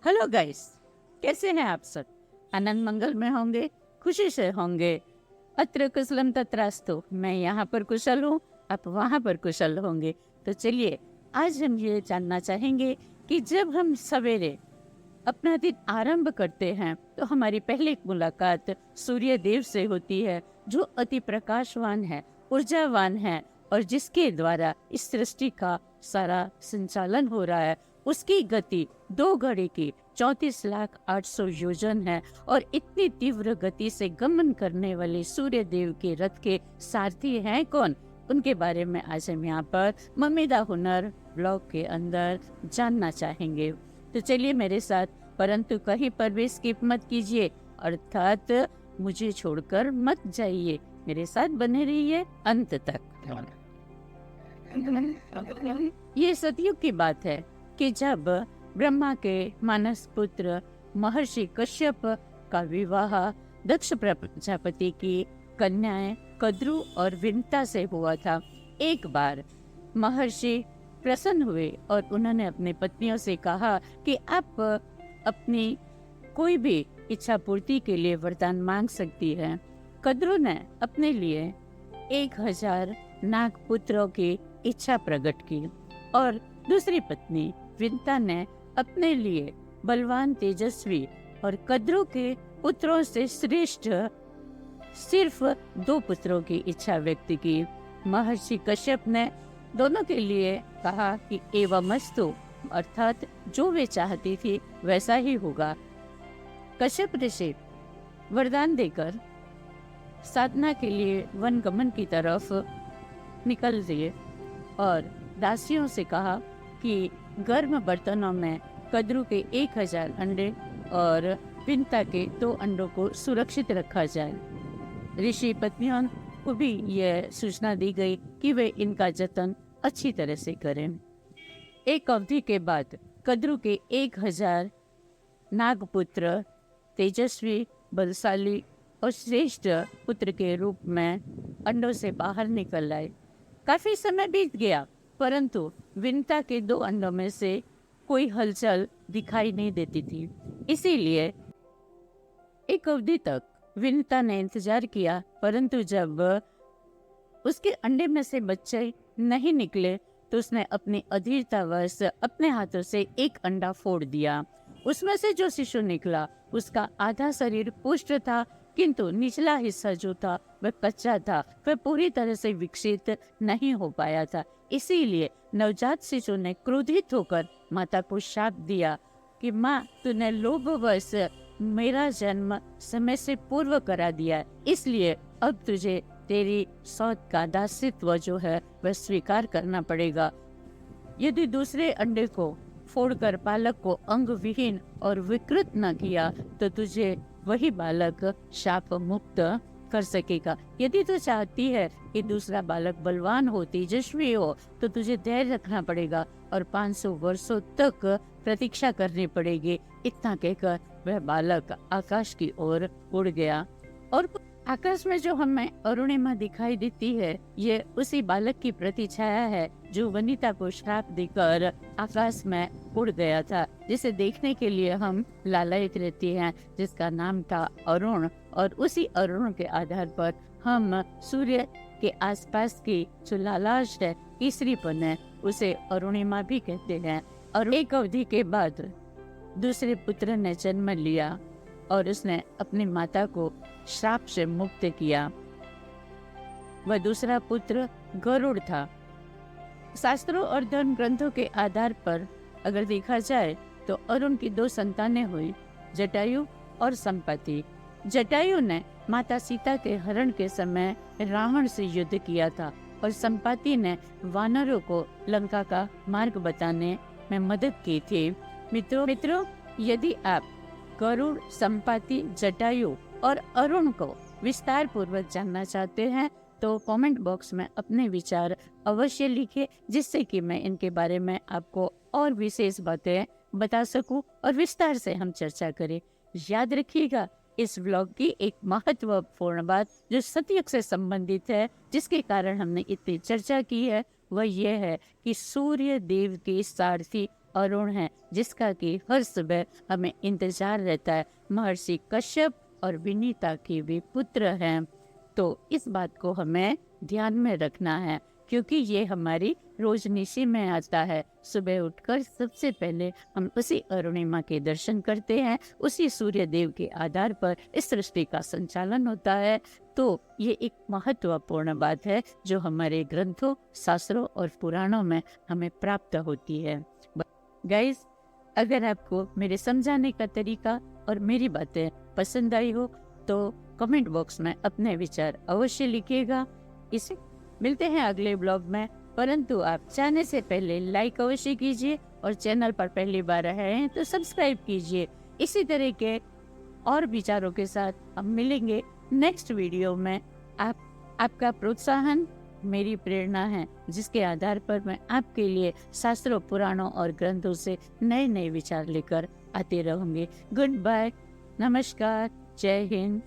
Hello guys, कैसे हैं आप सब? आनंद मंगल में होंगे, खुशी से होंगे। अत्र कुशलम तत्रास्तु। मैं यहाँ पर कुशल हूँ, आप वहाँ पर कुशल होंगे। तो चलिए, आज हम ये जानना चाहेंगे कि जब हम सवेरे अपना दिन आरंभ करते हैं तो हमारी पहली मुलाकात सूर्य देव से होती है, जो अति प्रकाशवान है, ऊर्जावान है और जिसके द्वारा इस सृष्टि का सारा संचालन हो रहा है। उसकी गति 2 घड़ी की 34,08,000 योजन है और इतनी तीव्र गति से गमन करने वाले सूर्य देव के रथ के सारथी हैं कौन, उनके बारे में आज हम यहाँ पर मम्मी दा हुनर ब्लॉग के अंदर जानना चाहेंगे। तो चलिए मेरे साथ, परंतु कहीं पर भी स्किप मत कीजिए, अर्थात मुझे छोड़कर मत जाइए, मेरे साथ बने रहिए अंत तक। ये सतयुग की बात है कि जब ब्रह्मा के मानस पुत्र महर्षि कश्यप का विवाह दक्ष प्रजापति की कन्याएं कद्रु और विंता से हुआ था। एक बार महर्षि प्रसन्न हुए और उन्होंने अपनी पत्नियों से कहा कि आप अपनी कोई भी इच्छा पूर्ति के लिए वरदान मांग सकती हैं। कद्रु ने अपने लिए 1000 नाग पुत्रों की इच्छा प्रकट की और दूसरी पत्नी विंता ने अपने लिए बलवान, तेजस्वी और कद्रु के पुत्रों से श्रेष्ठ सिर्फ 2 पुत्रों की इच्छा व्यक्त की। महर्षि कश्यप ने दोनों के लिए कहा कि एवमस्तु, अर्थात जो वे चाहती थी वैसा ही होगा। कश्यप ऋषि वरदान देकर साधना के लिए वन गमन की तरफ निकल दिए और दासियों से कहा कि गर्म बर्तनों में कद्रु के 1000 अंडे और विंता के 2 अंडों को सुरक्षित रखा जाए। ऋषि पत्नियों को भी यह सूचना दी गई कि वे इनका जतन अच्छी तरह से करें। एक अवधि के बाद कद्रु के 1000 नागपुत्र तेजस्वी, बलशाली और श्रेष्ठ पुत्र के रूप में अंडों से बाहर निकल आए। काफी समय बीत गया, परंतु विंता के 2 अंडों में से कोई हलचल दिखाई नहीं देती थी। इसीलिए एक अवधि तक विंता ने इंतजार किया, परंतु जब उसके अंडे में से बच्चे नहीं निकले तो उसने अपनी अधीरतावश अपने हाथों से एक अंडा फोड़ दिया। उसमें से जो शिशु निकला उसका आधा शरीर पुष्ट था, किंतु निचला हिस्सा जो था वह कच्चा था, वह पूरी तरह से विकसित नहीं हो पाया था। इसीलिए नवजात शिशु ने क्रोधित होकर माता को शाप दिया कि माँ, तूने लोभवश मेरा जन्म समय से पूर्व करा दिया, इसलिए अब तुझे तेरी सौत का दासित्व जो है वह स्वीकार करना पड़ेगा। यदि दूसरे अंडे को फोड़कर बालक को अंग विहीन और विकृत न किया तो तुझे वही बालक शाप मुक्त कर सकेगा। यदि तू चाहती है कि दूसरा बालक बलवान हो, तेजस्वी हो, तो तुझे धैर्य रखना पड़ेगा और 500 वर्षों तक प्रतीक्षा करनी पड़ेगी। इतना कहकर वह बालक आकाश की ओर उड़ गया और आकाश में जो हमें अरुणिमा दिखाई देती है, ये उसी बालक की प्रतिछाया है जो वनिता को श्राप देकर आकाश में उड़ गया था, जिसे देखने के लिए हम लालायित रहते हैं, जिसका नाम था अरुण। और उसी अरुण के आधार पर हम सूर्य के आसपास की जो लालाश है, तीसरीपन है, उसे अरुणिमा भी कहते हैं। और एक अवधि के बाद दूसरे पुत्र ने जन्म लिया और उसने अपनी माता को श्राप से मुक्त किया। वह दूसरा पुत्र गरुड़ था। शास्त्रों और धर्म ग्रंथों के आधार पर अगर देखा जाए तो अरुण की 2 संतानें हुई, जटायु और संपाति। जटायु ने माता सीता के हरण के समय रावण से युद्ध किया था और संपाति ने वानरों को लंका का मार्ग बताने में मदद की थी। मित्रों, यदि आप गरुड़, संपाति, जटायु और अरुण को विस्तार पूर्वक जानना चाहते हैं तो कमेंट बॉक्स में अपने विचार अवश्य लिखिए, जिससे कि मैं इनके बारे में आपको और विशेष बातें बता सकूं और विस्तार से हम चर्चा करें। याद रखिएगा, इस व्लॉग की एक महत्वपूर्ण बात जो सतयुग से संबंधित है, जिसके कारण हमने इतनी चर्चा की है, वह यह है कि सूर्य देव के सारथी अरुण है, जिसका कि हर सुबह हमें इंतजार रहता है। महर्षि कश्यप और विनीता के वे पुत्र हैं। तो इस बात को हमें ध्यान में रखना है, क्योंकि ये हमारी रोजनिशी में आता है। सुबह उठकर सबसे पहले हम उसी अरुणिमा के दर्शन करते हैं, उसी सूर्य देव के आधार पर इस सृष्टि का संचालन होता है। तो ये एक महत्वपूर्ण बात है जो हमारे ग्रंथों, शास्त्रों और पुराणों में हमें प्राप्त होती है। गाइस, अगर आपको मेरे समझाने का तरीका और मेरी बातें पसंद आई हो तो कमेंट बॉक्स में अपने विचार अवश्य लिखिएगा। इसे मिलते हैं अगले ब्लॉग में, परंतु आप जाने से पहले लाइक अवश्य कीजिए और चैनल पर पहली बार आए हैं तो सब्सक्राइब कीजिए। इसी तरह के और विचारों के साथ हम मिलेंगे नेक्स्ट वीडियो में। आपका प्रोत्साहन मेरी प्रेरणा है, जिसके आधार पर मैं आपके लिए शास्त्रों, पुराणों और ग्रंथों से नए नए विचार लेकर आते रहूंगी। गुड बाय, नमस्कार, जय हिंद।